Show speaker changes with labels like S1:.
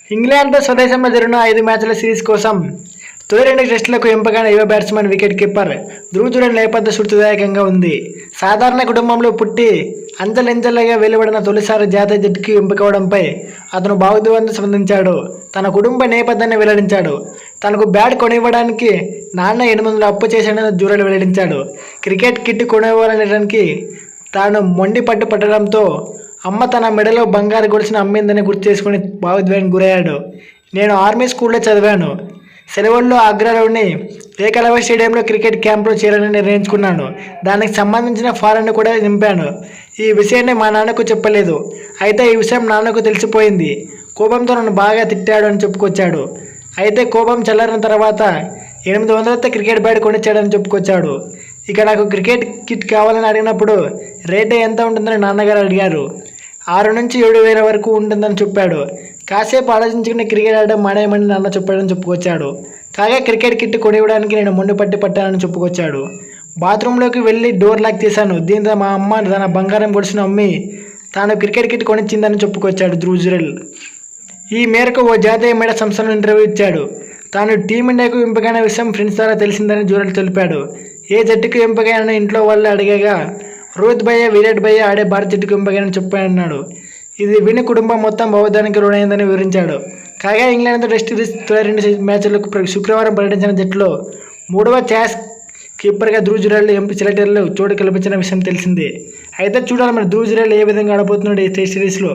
S1: ఇంగ్లాండ్తో స్వదేశంలో జరిగిన 5 మ్యాచ్ల సిరీస్ కోసం తొలి 2 టెస్టులకు ఎంపికైన యువ batsman wicket keeper Dhruv Jurel నేపథ్యం స్ఫూర్తిదాయకంగా ఉంది. సాధారణ కుటుంబంలో పుట్టి అంచెలంచెలుగా వెలువడిన తొలిసారి జాతీయ జట్టుకి ఎంపికవడంపై అతను భావోద్వేగంతో స్పందించాడు. తన కుటుంబ నేపథ్యాన్ని వెల్లడించాడు. తనకు బ్యాట్ కొనివ్వడానికి నాన్న 800 అప్పు చేశాడని జురేల్ వెల్లడించాడు. క్రికెట్ కిట్ కొనివ్వాలనడానికి తాను మొండి పట్టడంతో అమ్మ తన మెడలో బంగారు గొలుసును అమ్మిందని గుర్తు చేసుకుని భావోద్వేగానికి గురయ్యాడు. నేను ఆర్మీ స్కూల్లో చదివాను. సెలవుల్లో ఆగ్రాలోని ఏకలవ్య స్టేడియంలో క్రికెట్ క్యాంప్లో చేరాలని నిర్ణయించుకున్నాను. దానికి సంబంధించిన ఫారాన్ని కూడా నింపాను. ఈ విషయాన్ని మా నాన్నకు చెప్పలేదు. అయితే ఈ విషయం నాన్నకు తెలిసిపోయింది. కోపంతో నన్ను బాగా తిట్టాడు అని చెప్పుకొచ్చాడు. అయితే కోపం చల్లారిన తర్వాత 800తో క్రికెట్ బ్యాట్ కొనిచ్చాడని చెప్పుకొచ్చాడు. ఇక నాకు క్రికెట్ కిట్ కావాలని అడిగినప్పుడు రేట్ ఎంత ఉంటుందని నాన్నగారు అడిగారు. 6 నుంచి 7,000 వరకు ఉంటుందని చెప్పాడు. కాసేపు ఆలోచించుకుని క్రికెట్ ఆడడం మానేయమని నాన్న చెప్పాడని చెప్పుకొచ్చాడు. కాగా క్రికెట్ కిట్ కొనివ్వడానికి నేను మొండి పట్టానని చెప్పుకొచ్చాడు. బాత్రూంలోకి వెళ్ళి డోర్ లాక్ తీశాను. దీంతో మా అమ్మ తన బంగారం గొలుసును అమ్మి తాను క్రికెట్ కిట్ కొనిచ్చిందని చెప్పుకొచ్చాడు ధ్రువ్ జురేల్. ఈ మేరకు ఓ జాతీయ మీడియా సంస్థలో ఇంటర్వ్యూ ఇచ్చాడు. తాను టీమిండియాకు ఎంపికైన విషయం ఫ్రెండ్స్ ద్వారా తెలిసిందని జురేల్ తెలిపాడు. ఏ జట్టుకు ఎంపికైనా ఇంట్లో వాళ్ళు అడిగాగా రోహిత్ భయ్య, విరాట్ భయ్య ఆడే భారత జట్టుకు ఎంపికైనా చెప్పానన్నాడు. ఇది విని కుటుంబం మొత్తం భావోద్వేగానికి లోనైందని వివరించాడు. కాగా ఇంగ్లాండ్తో టెస్ట్ సిరీస్ తొలి 2 మ్యాచ్లకు శుక్రవారం పర్యటించిన జట్టులో 3వ ఛాన్స్ కీపర్గా ధ్రువ్ జురేల్ సెలెక్టర్లు చోటు కల్పించిన విషయం తెలిసిందే. అయితే చూడాలి మరి ధ్రువ్ జురేల్ ఏ విధంగా ఆడబోతున్నాడు ఈ టెస్ట్ సిరీస్లో.